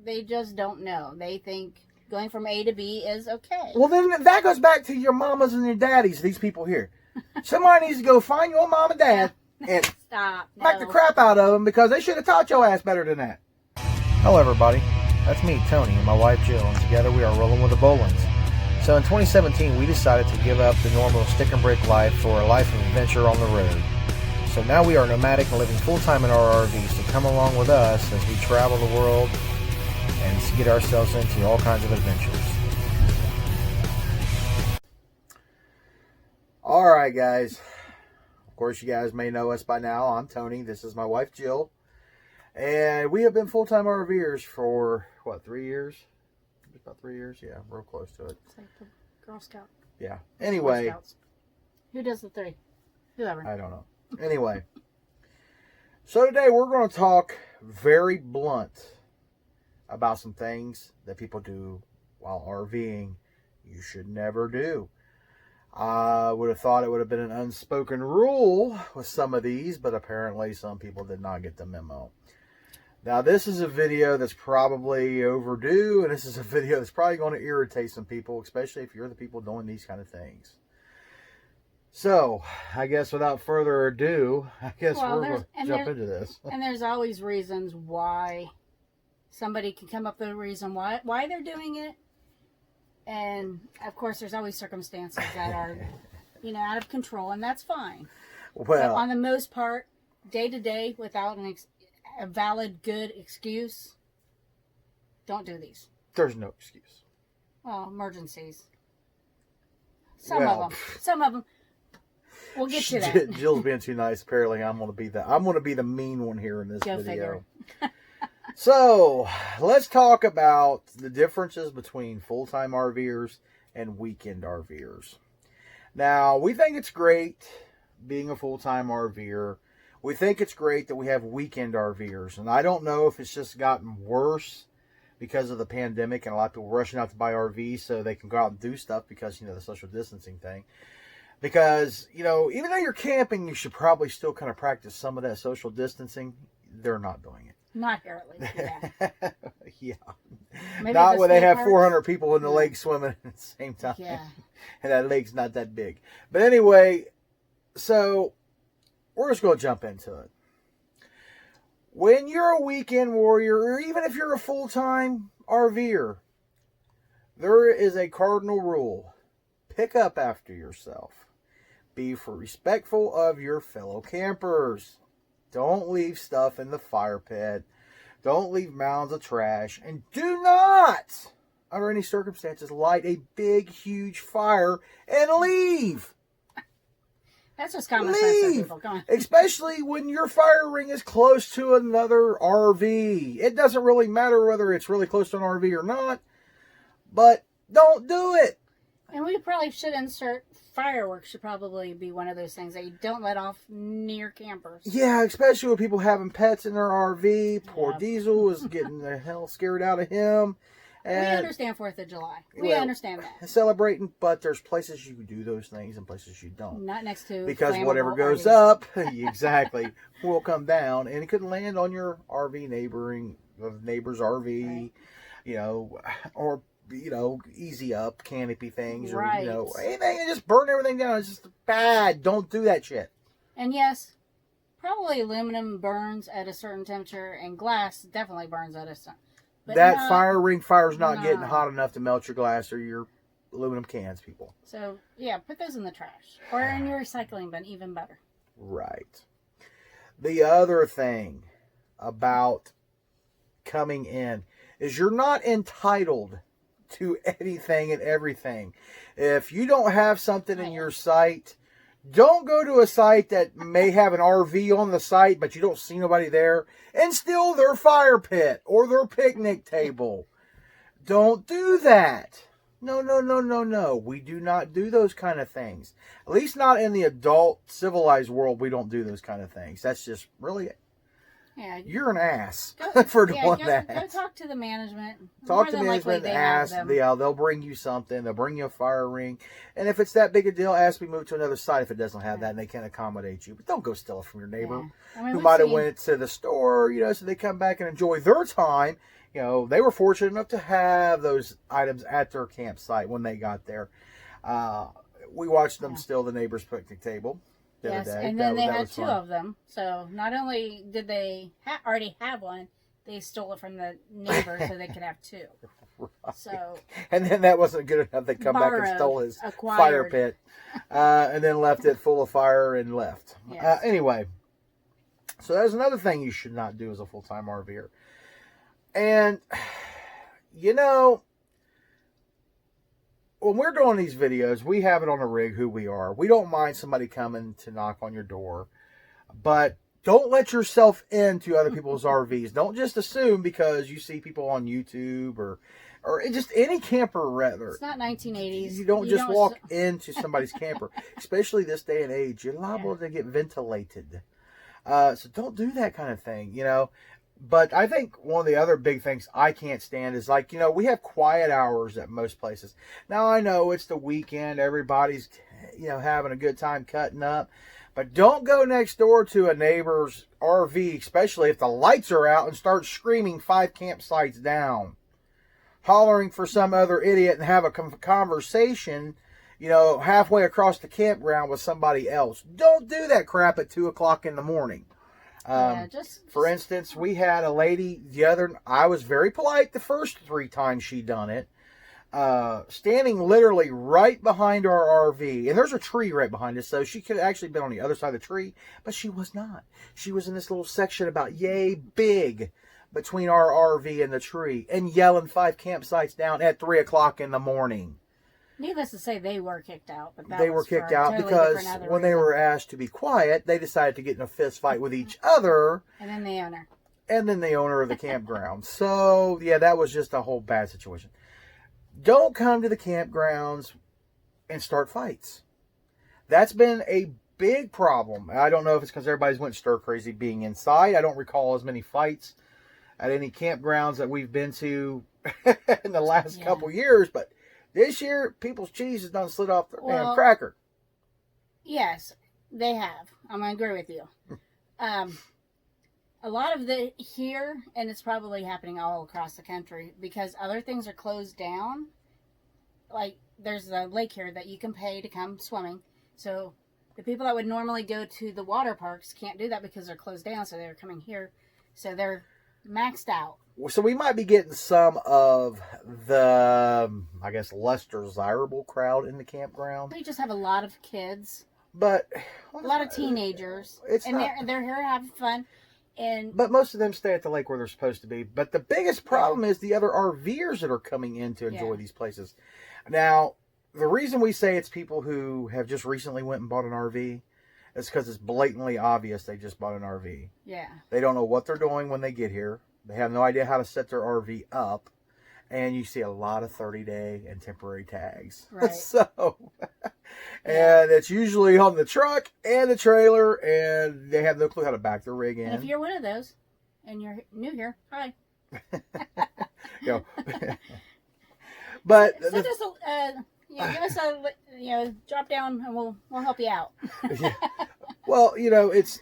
they just don't know. They think going from A to B is okay. Well, then that goes back to your mamas and your daddies, these people here. Somebody needs to go find your mom and dad and Stop. smack the crap out of them because they should have taught your ass better than that. Hello, everybody. That's me, Tony, and my wife, Jill, and together we are Rolling with the Bolens. So in 2017, we decided to give up the normal stick and brick life for a life of adventure on the road. So now we are nomadic and living full-time in our RVs. So come along with us as we travel the world and get ourselves into all kinds of adventures. Alright, guys. Of course, you guys may know us by now. I'm Tony. This is my wife, Jill. And we have been full-time RVers for, what, 3 years? About 3 years? Yeah, real close to it. It's like the Girl Scout. Yeah. Anyway. Who does the 3? Whoever. I don't know. Anyway. So today we're going to talk very blunt about some things that people do while RVing you should never do. I would have thought it would have been an unspoken rule with some of these, but apparently some people did not get the memo. Now, this is a video that's probably overdue, and this is a video that's probably going to irritate some people, especially if you're the people doing these kind of things. So, I guess without further ado, we're going to jump into this. And there's always reasons why somebody can come up with a reason why they're doing it. And, of course, there's always circumstances that are, out of control, and that's fine. Well, but on the most part, day to day, without a valid, good excuse, don't do these. There's no excuse. Well, emergencies. Some of them. We'll get to that. Jill's being too nice. Apparently, I'm going to be the mean one here in this video. So, let's talk about the differences between full-time RVers and weekend RVers. Now, we think it's great being a full-time RVer. We think it's great that we have weekend RVers. And I don't know if it's just gotten worse because of the pandemic and a lot of people rushing out to buy RVs so they can go out and do stuff because, the social distancing thing. Because, even though you're camping, you should probably still kind of practice some of that social distancing. They're not doing it. Not here, at least. Yeah. Yeah. Maybe not when they have parks. 400 people in the lake swimming at the same time. Yeah. And that lake's not that big. But anyway, so we're just going to jump into it. When you're a weekend warrior, or even if you're a full-time RVer, there is a cardinal rule. Pick up after yourself. Be respectful of your fellow campers. Don't leave stuff in the fire pit. Don't leave mounds of trash. And do not, under any circumstances, light a big, huge fire and leave. That's just common sense, people. Come on. Especially when your fire ring is close to another RV. It doesn't really matter whether it's really close to an RV or not. But don't do it. And we probably should insert fireworks should probably be one of those things that you don't let off near campers. Yeah, especially with people having pets in their RV. Poor Diesel is getting the hell scared out of him. And we understand 4th of July. We understand that. Celebrating, but there's places you do those things and places you don't. Not next to because whatever goes up, exactly, will come down. And it could land on your RV neighbor's RV, or easy up canopy things, or anything, and just burn everything down. It's just bad. Don't do that shit. And yes, probably aluminum burns at a certain temperature, and glass definitely burns at a certain. That fire ring fire's not getting hot enough to melt your glass or your aluminum cans, people. So yeah, put those in the trash or in your recycling bin, even better. Right. The other thing about coming in is you're not entitled to anything and everything. If you don't have something in your site, don't go to a site that may have an RV on the site, but you don't see nobody there, and steal their fire pit or their picnic table. Don't do that. No. We do not do those kind of things. At least not in the adult, civilized world, we don't do those kind of things. That's just really... Yeah, you're an ass for doing that. Go talk to the management. Talk to management and ask. They'll bring you something. They'll bring you a fire ring. And if it's that big a deal, ask me to move to another site if it doesn't have that and they can't accommodate you. But don't go steal it from your neighbor who might have went to the store, so they come back and enjoy their time you know, they were fortunate enough to have those items at their campsite when they got there. We watched them steal the neighbor's picnic table the other day. And then they had two of them. So not only did they already have one, they stole it from the neighbor so they could have two. Right. So, and then that wasn't good enough. They come back and stole his fire pit, and then left it full of fire and left. Yes. Anyway, so that's another thing you should not do as a full-time RVer. And, you know, when we're doing these videos, we have it on a rig who we are. We don't mind somebody coming to knock on your door, but don't let yourself into other people's RVs. Don't just assume because you see people on YouTube or just any camper, rather. It's not 1980s. You don't just walk into somebody's camper, especially this day and age. You're liable to get ventilated. So don't do that kind of thing, you know. But I think one of the other big things I can't stand is, like, you know, we have quiet hours at most places. Now, I know it's the weekend. Everybody's, you know, having a good time cutting up. But don't go next door to a neighbor's RV, especially if the lights are out, and start screaming 5 campsites down. Hollering for some other idiot and have a conversation, you know, halfway across the campground with somebody else. Don't do that crap at 2 o'clock in the morning. For instance, we had a lady I was very polite the first 3 times she done it, standing literally right behind our RV, and there's a tree right behind us, so she could have actually been on the other side of the tree, but she was not. She was in this little section about yay big between our RV and the tree, and yelling 5 campsites down at 3 o'clock in the morning. Needless to say, they were kicked out. But they were kicked out because when they were asked to be quiet, they decided to get in a fist fight with each other. And then the owner. And then the owner of the campground. So, yeah, that was just a whole bad situation. Don't come to the campgrounds and start fights. That's been a big problem. I don't know if it's because everybody's went stir crazy being inside. I don't recall as many fights at any campgrounds that we've been to in the last couple years, but this year, people's cheese has done slid off their damn cracker. Yes, they have. I'm going to agree with you. A lot of here, and it's probably happening all across the country, because other things are closed down. Like, there's a lake here that you can pay to come swimming. So, the people that would normally go to the water parks can't do that because they're closed down, so they're coming here. So, they're maxed out. So we might be getting some of the, I guess, less desirable crowd in the campground. We just have a lot of kids, but a lot of teenagers, they're here having fun. But most of them stay at the lake where they're supposed to be. But the biggest problem is the other RVers that are coming in to enjoy these places. Now, the reason we say it's people who have just recently went and bought an RV is because it's blatantly obvious they just bought an RV. Yeah. They don't know what they're doing when they get here. They have no idea how to set their RV up. And you see a lot of 30-day and temporary tags. Right. So, and it's usually on the truck and the trailer, and they have no clue how to back their rig in. And if you're one of those, and you're new here, hi. But so give us a drop down, and we'll help you out. Well, it's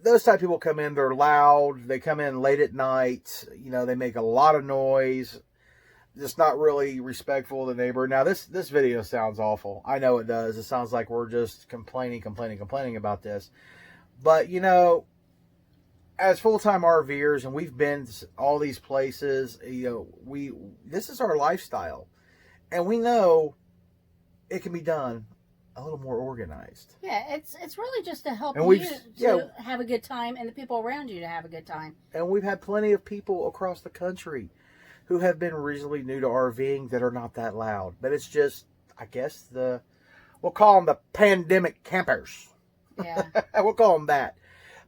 those type of people come in, they're loud, they come in late at night, they make a lot of noise, just not really respectful of the neighbor. Now, this video sounds awful. I know it does. It sounds like we're just complaining about this. But, as full-time RVers, and we've been to all these places, this is our lifestyle. And we know it can be done a little more organized. Yeah, it's really just to help you to have a good time and the people around you to have a good time. And we've had plenty of people across the country who have been reasonably new to RVing that are not that loud. But it's just, I guess, we'll call them the pandemic campers. Yeah. We'll call them that.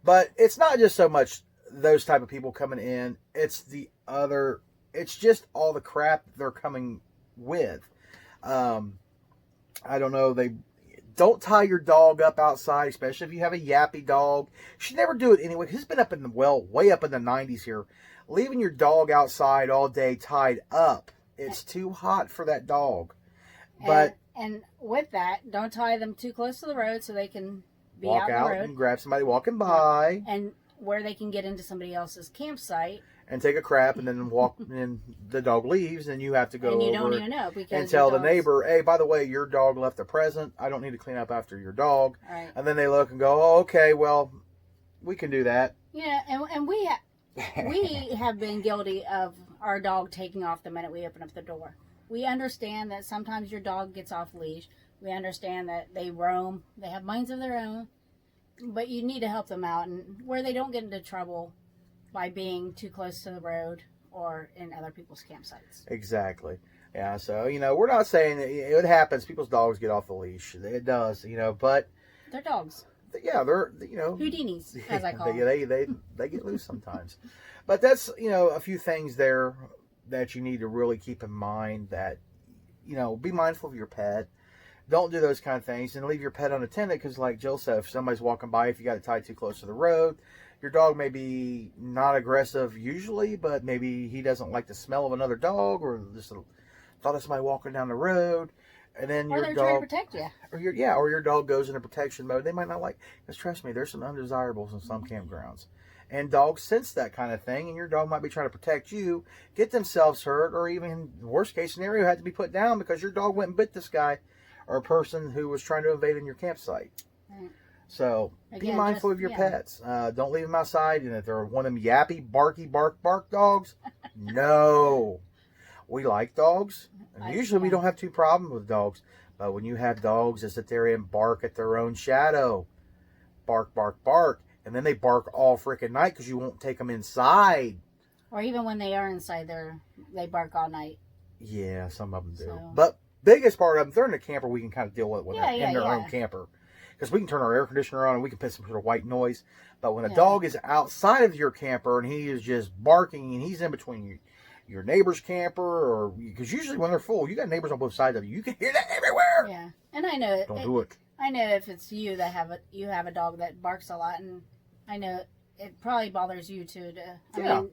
But it's not just so much those type of people coming in. It's just all the crap they're coming with. I don't know, don't tie your dog up outside, especially if you have a yappy dog. You should never do it anyway. It's been way up in the 90s here. Leaving your dog outside all day tied up. It's too hot for that dog. And with that, don't tie them too close to the road so they can walk out and grab somebody walking by. And where they can get into somebody else's campsite. and take a crap and then walk and the dog leaves and you have to go and you over don't even know because and tell the dog's... neighbor, hey, by the way, your dog left a present. I don't need to clean up after your dog. Right. And then they look and go, oh, okay, well, we can do that. Yeah, and we have been guilty of our dog taking off the minute we open up the door. We understand that sometimes your dog gets off leash. We understand that they roam. They have minds of their own. But you need to help them out and where they don't get into trouble by being too close to the road or in other people's campsites. Exactly. Yeah, so, we're not saying that it happens. People's dogs get off the leash. It does, but... They're dogs. Yeah, they're, Houdinis, as I call them. They get loose sometimes. But that's, a few things there that you need to really keep in mind that, be mindful of your pet. Don't do those kind of things and leave your pet unattended because, like Jill said, if somebody's walking by, if you got it tied too close to the road, your dog may be not aggressive usually, but maybe he doesn't like the smell of another dog or just thought of somebody walking down the road. And then or your they're dog, trying to protect you. Or your dog goes into protection mode. They might not like, because trust me, there's some undesirables in some campgrounds. And dogs sense that kind of thing, and your dog might be trying to protect you, get themselves hurt, or even, worst case scenario, had to be put down because your dog went and bit this guy or a person who was trying to invade in your campsite. Right. So, be mindful of your pets. Don't leave them outside. And if they're one of them yappy, barky, bark dogs, no. We like dogs. And usually we don't have too problems with dogs. But when you have dogs that sit there and bark at their own shadow, bark, bark, bark, and then they bark all freaking night because you won't take them inside. Or even when they are inside, they bark all night. Yeah, some of them do. So. But biggest part of them, if they're in a camper, we can kind of deal with it when they're in their own camper. Because we can turn our air conditioner on and we can put some sort of white noise. But when a dog is outside of your camper and he is just barking and he's in between your neighbor's camper, or because usually when they're full, you got neighbors on both sides of you. You can hear that everywhere. Yeah, and I know don't do it. I know if it's you that have a dog that barks a lot, and I know it probably bothers you too. I mean,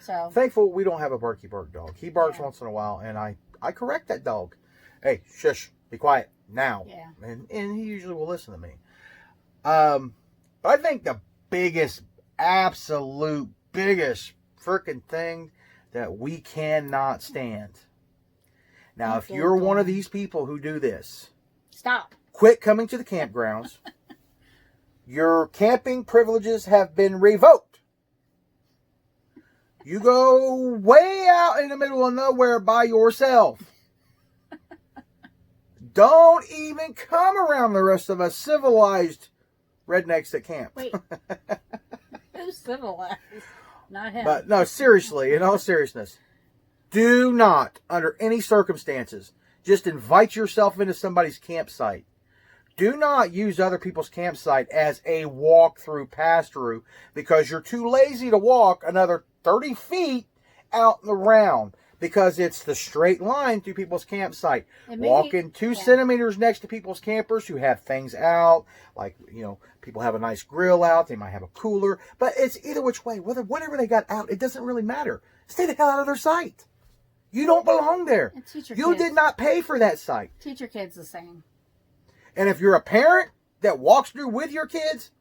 so thankful we don't have a barky bark dog. He barks once in a while, and I correct that dog. Hey, shush, be quiet now. Yeah, and he usually will listen to me. But I think the absolute biggest freaking thing that we cannot stand. Now, if you're one of these people who do this, stop. Quit coming to the campgrounds. Your camping privileges have been revoked. You go way out in the middle of nowhere by yourself. Don't even come around the rest of us civilized rednecks that camp. Wait. Who's civilized? Not him. But no, seriously, in all seriousness, do not, under any circumstances, just invite yourself into somebody's campsite. Do not use other people's campsite as a walk-through, pass-through, because you're too lazy to walk another 30 feet out in the round, because it's the straight line through people's campsite. Walking 2 centimeters next to people's campers who have things out, like, people have a nice grill out, they might have a cooler, but it's either which way, whatever they got out, it doesn't really matter. Stay the hell out of their sight. You don't belong there. You did not pay for that site. Teach your kids the same. And if you're a parent that walks through with your kids,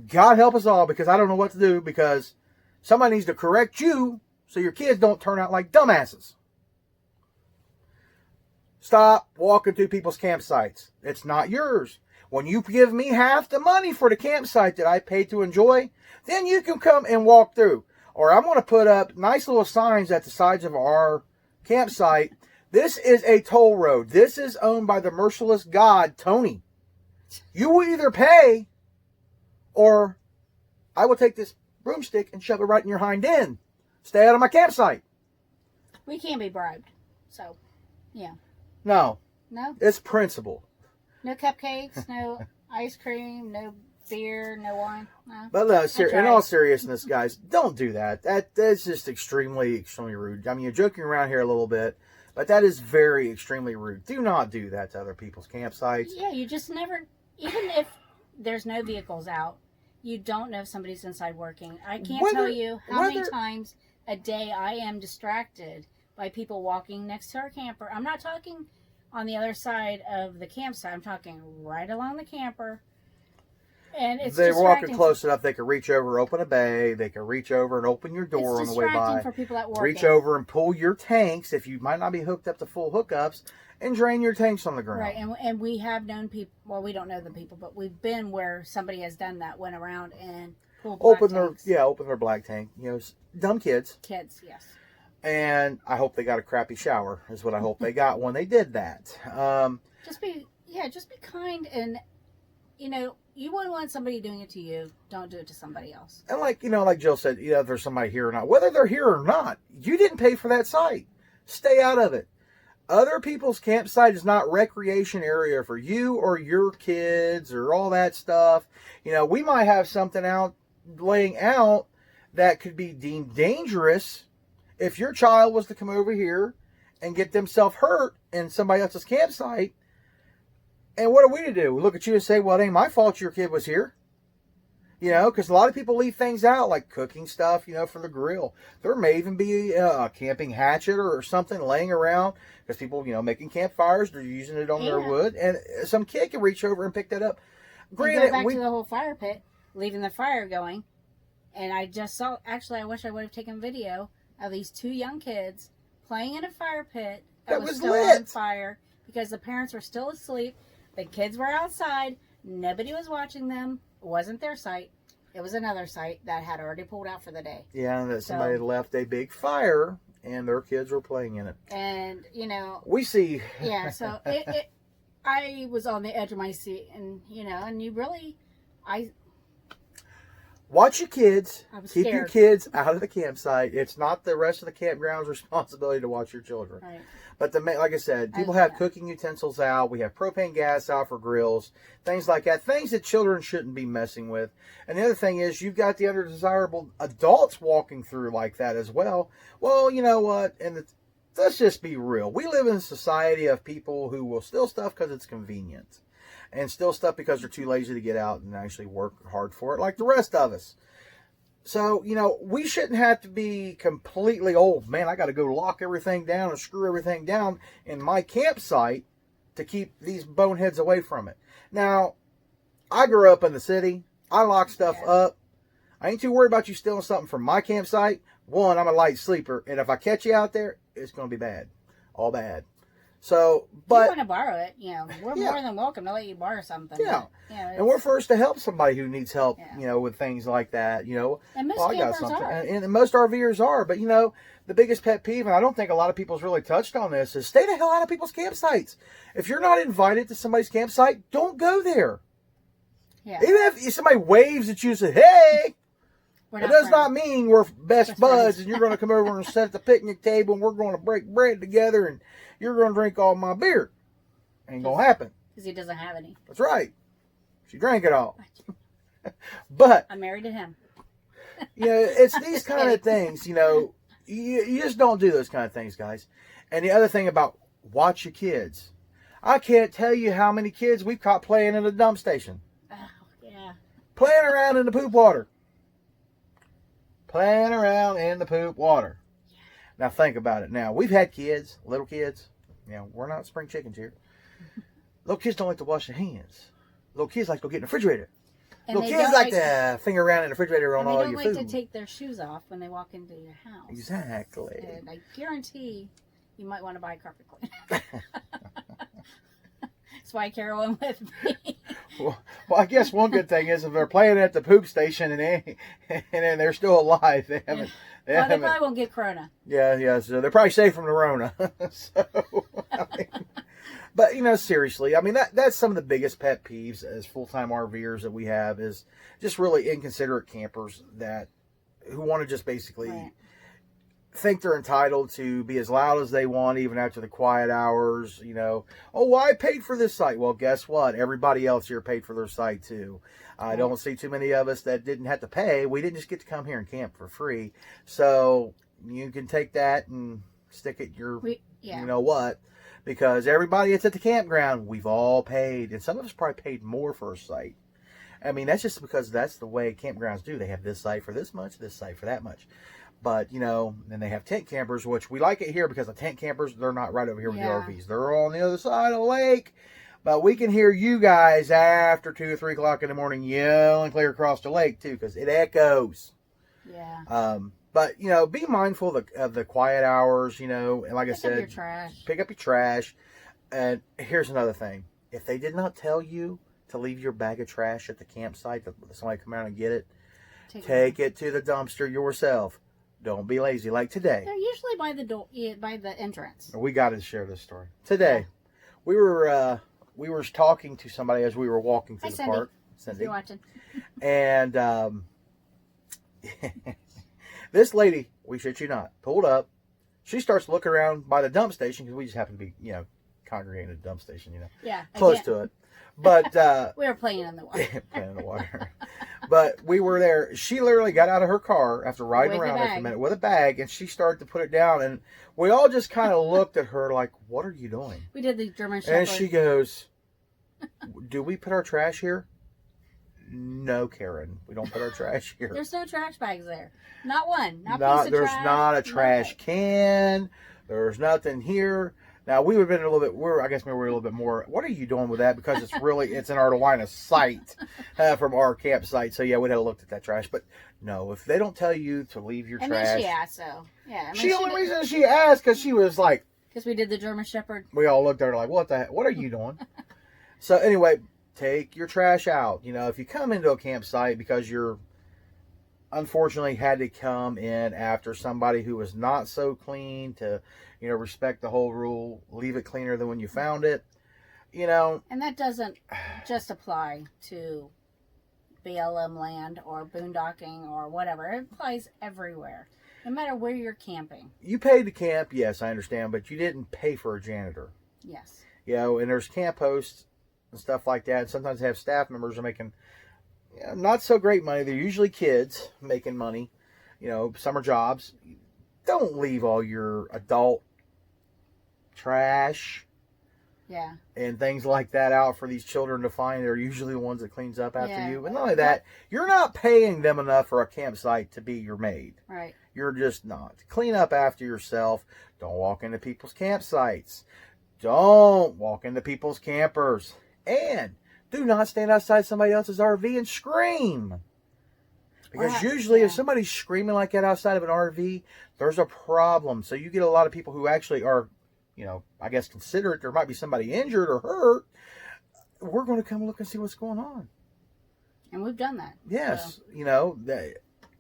God help us all, because I don't know what to do, because somebody needs to correct you so your kids don't turn out like dumbasses. Stop walking through people's campsites. It's not yours. When you give me half the money for the campsite that I paid to enjoy, then you can come and walk through. Or I'm going to put up nice little signs at the sides of our campsite. This is a toll road. This is owned by the merciless God, Tony. You will either pay, or I will take this broomstick and shove it right in your hind end. Stay out of my campsite. We can't be bribed. So, yeah. No. No? It's principle. No cupcakes, no ice cream, no beer, no wine. No. But no, in all seriousness, guys, don't do that. That's just extremely, extremely rude. I mean, you're joking around here a little bit, but that is very extremely rude. Do not do that to other people's campsites. Yeah, you just never, even if there's no vehicles out, you don't know if somebody's inside working. I can't tell you how many times a day I am distracted by people walking next to our camper. I'm not talking on the other side of the campsite. I'm talking right along the camper. And it's they're walking distracting close enough they can reach over, open a bay. They can reach over and open your door on the way by. It's distracting for people at work. Reach over and pull your tanks if you might not be hooked up to full hookups, and drain your tanks on the ground. Right, and we have known people. Well, we don't know the people, but we've been where somebody has done that. Went around and pulled black tanks. Open their black tank. You know, dumb kids. Kids, yes. And I hope they got a crappy shower. Is what I hope they got when they did that. Just be kind, and you wouldn't want somebody doing it to you. Don't do it to somebody else. And like Jill said, if there's somebody here or not, whether they're here or not, you didn't pay for that site. Stay out of it. Other people's campsite is not recreation area for you or your kids or all that stuff. We might have something laying out that could be deemed dangerous if your child was to come over here and get themselves hurt in somebody else's campsite. And what are we to do? We look at you and say, well, it ain't my fault your kid was here. Because a lot of people leave things out, like cooking stuff, for the grill. There may even be a camping hatchet or something laying around because people, making campfires, they're using it on their wood. And some kid can reach over and pick that up. Granted, go back to the whole fire pit, leaving the fire going. And I just saw, actually, I wish I would have taken video of these 2 young kids playing in a fire pit that was still lit. on fire because the parents were still asleep. The kids were outside. Nobody was watching them. It wasn't their site. It was another site that had already pulled out for the day. Yeah, that somebody left a big fire and their kids were playing in it. And, we see. Yeah, so I was on the edge of my seat and, and you really, watch your kids. Keep your kids out of the campsite. It's not the rest of the campground's responsibility to watch your children. Right. But like I said, people have cooking utensils out. We have propane gas out for grills, things like that. Things that children shouldn't be messing with. And the other thing is, you've got the undesirable adults walking through like that as well. Well, you know what? Let's just be real. We live in a society of people who will steal stuff because it's convenient, and steal stuff because they're too lazy to get out and actually work hard for it, like the rest of us. So, we shouldn't have to be completely, man, I got to go lock everything down and screw everything down in my campsite to keep these boneheads away from it. Now, I grew up in the city. I lock stuff up. I ain't too worried about you stealing something from my campsite. One, I'm a light sleeper, and if I catch you out there, it's going to be bad. All bad. So, but... If you want to borrow it, we're more than welcome to let you borrow something. Yeah. And we're first to help somebody who needs help, with things like that, And most campers are. And most RVers are. But, the biggest pet peeve, and I don't think a lot of people's really touched on this, is stay the hell out of people's campsites. If you're not invited to somebody's campsite, don't go there. Yeah. Even if somebody waves at you and says, hey... It does not mean we're best buds and you're going to come over and sit at the picnic table and we're going to break bread together and you're going to drink all my beer. Ain't going to happen. Because he doesn't have any. That's right. She drank it all. But I'm married to him. It's these kind of things, you just don't do those kind of things, guys. And the other thing about watch your kids. I can't tell you how many kids we've caught playing in a dump station. Oh, yeah. Playing around in the poop water. Playing around in the poop water. Now think about it. Now, we've had kids, little kids. We're not spring chickens here. Little kids don't like to wash their hands. Little kids like to go get in the refrigerator. And little kids like to finger around in the refrigerator on all your food. They don't like to take their shoes off when they walk into your house. Exactly. And I guarantee you might want to buy a carpet cleaner. That's why I carry one with me. Well, I guess one good thing is if they're playing at the poop station and they're still alive, they haven't. They probably won't get corona. Yeah. So they're probably safe from the Rona. But seriously, that's some of the biggest pet peeves as full-time RVers that we have is just really inconsiderate campers who want to just basically think they're entitled to be as loud as they want even after the quiet hours. I paid for this site. Well, guess what? Everybody else here paid for their site too. I don't see too many of us that didn't have to pay. We didn't just get to come here and camp for free. So you can take that and stick it you know what, because everybody that's at the campground, we've all paid, and some of us probably paid more for a site. That's just because that's the way campgrounds do. They have this site for this much, this site for that much. But, then they have tent campers, which we like it here because the tent campers, they're not right over here with the RVs. They're on the other side of the lake But we can hear you guys after 2 or 3 o'clock in the morning yelling clear across the lake too, because it echoes. Yeah. But be mindful of the quiet hours. And like I said, Pick up your trash. Pick up your trash. And here's another thing: if they did not tell you to leave your bag of trash at the campsite, that somebody come out and get it, take it to the dumpster yourself. Don't be lazy. Like today, they're usually by the door, by the entrance. We got to share this story. Today, we were talking to somebody as we were walking through the park. Cindy, you're watching. And this lady, we shit you not, pulled up. She starts looking around by the dump station because we just happen to be, congregating at the dump station, Yeah. close to it. But we were playing in the water. Playing in the water. But we were there. She literally got out of her car after riding around there for a minute with a bag, and she started to put it down. And we all just kind of looked at her like, "What are you doing?" We did the German Shepherd. And she goes, "Do we put our trash here?" No, Karen, we don't put our trash here. There's no trash bags there. Not one. There's not a trash can. There's nothing here. Now, we would have been a little bit, I guess maybe we're a little bit more, what are you doing with that? Because it's in our line of sight from our campsite. So, yeah, we'd have looked at that trash. But, no, if they don't tell you to leave your trash. And then she asked, so, yeah. The only reason she asked, because she was like. Because we did the German Shepherd. We all looked at her like, what are you doing? So, anyway, take your trash out. If you come into a campsite because you're unfortunately had to come in after somebody who was not so clean to, respect the whole rule, leave it cleaner than when you found it, And that doesn't just apply to BLM land or boondocking or whatever. It applies everywhere, no matter where you're camping. You paid to camp, yes, I understand, but you didn't pay for a janitor. Yes. And there's camp hosts and stuff like that. Sometimes they have staff members who are making not so great money. They're usually kids making money, summer jobs. Don't leave all your adult trash and things like that out for these children to find. They're usually the ones that cleans up after you. And not only that, you're not paying them enough for a campsite to be your maid. Right. You're just not. Clean up after yourself. Don't walk into people's campsites. Don't walk into people's campers. And do not stand outside somebody else's RV and scream. Because usually if somebody's screaming like that outside of an RV, there's a problem. So you get a lot of people who actually are, I guess considerate. There might be somebody injured or hurt. We're going to come look and see what's going on. And we've done that. Yes. So.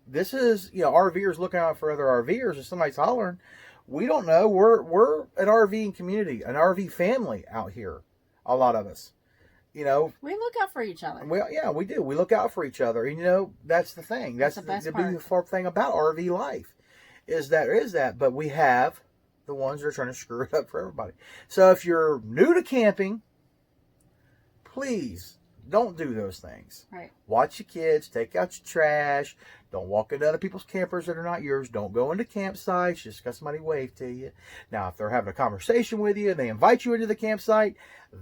This is, RVers looking out for other RVers. If somebody's hollering, we don't know. We're an RVing community, an RV family out here. A lot of us. We look out for each other. Well, yeah, we do. We look out for each other. And, that's the thing. That's the best part. Beautiful thing about RV life is that. But we have the ones that are trying to screw it up for everybody. So if you're new to camping, please don't do those things. Right. Watch your kids. Take out your trash. Don't walk into other people's campers that are not yours. Don't go into campsites just because somebody waved to you. Now, if they're having a conversation with you and they invite you into the campsite,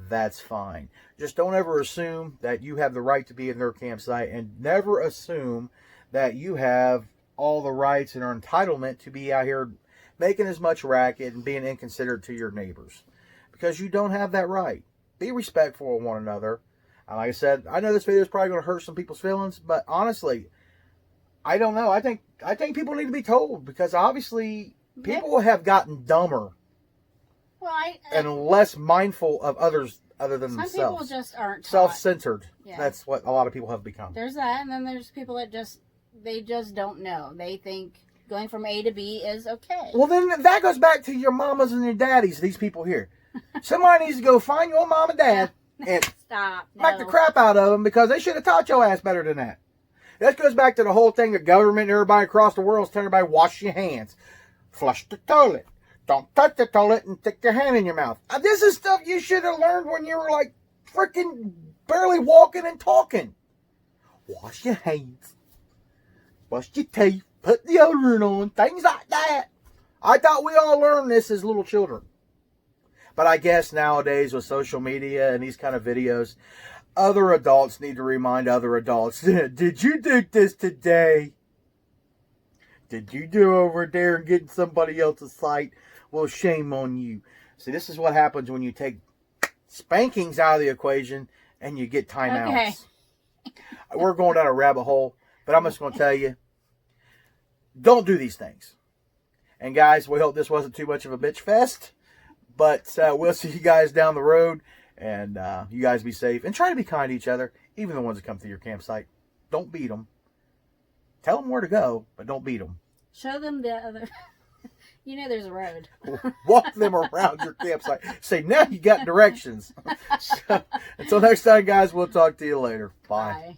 that's fine. Just don't ever assume that you have the right to be in their campsite, and never assume that you have all the rights and are entitlement to be out here making as much racket and being inconsiderate to your neighbors, because you don't have that right. Be respectful of one another. And like I said, I know this video is probably going to hurt some people's feelings, but honestly, I don't know. I think people need to be told, because obviously people have gotten dumber and less mindful of others other than themselves. Some people just aren't taught. Self-centered. Yeah. That's what a lot of people have become. There's that, and then there's people that just don't know. They think going from A to B is okay. Well, then that goes back to your mamas and your daddies, these people here. Somebody needs to go find your mom and dad and smack the crap out of them, because they should have taught your ass better than that. That goes back to the whole thing of government and everybody across the world is telling everybody, wash your hands. Flush the toilet. Don't touch the toilet and stick your hand in your mouth. This is stuff you should have learned when you were like freaking barely walking and talking. Wash your hands. Brush your teeth. Put deodorant on. Things like that. I thought we all learned this as little children. But I guess nowadays with social media and these kind of videos, other adults need to remind other adults, did you do this today? Did you do over there and get in somebody else's site? Well, shame on you. See, this is what happens when you take spankings out of the equation, and you get timeouts. Okay. We're going down a rabbit hole, but I'm just going to tell you, don't do these things. And guys, we hope this wasn't too much of a bitch fest, but we'll see you guys down the road, and you guys be safe, and try to be kind to each other, even the ones that come through your campsite. Don't beat them. Tell them where to go, but don't beat them. Show them the other. You know there's a road. Walk them around your campsite. Say, now you got directions. So, until next time, guys, we'll talk to you later. Bye. Bye.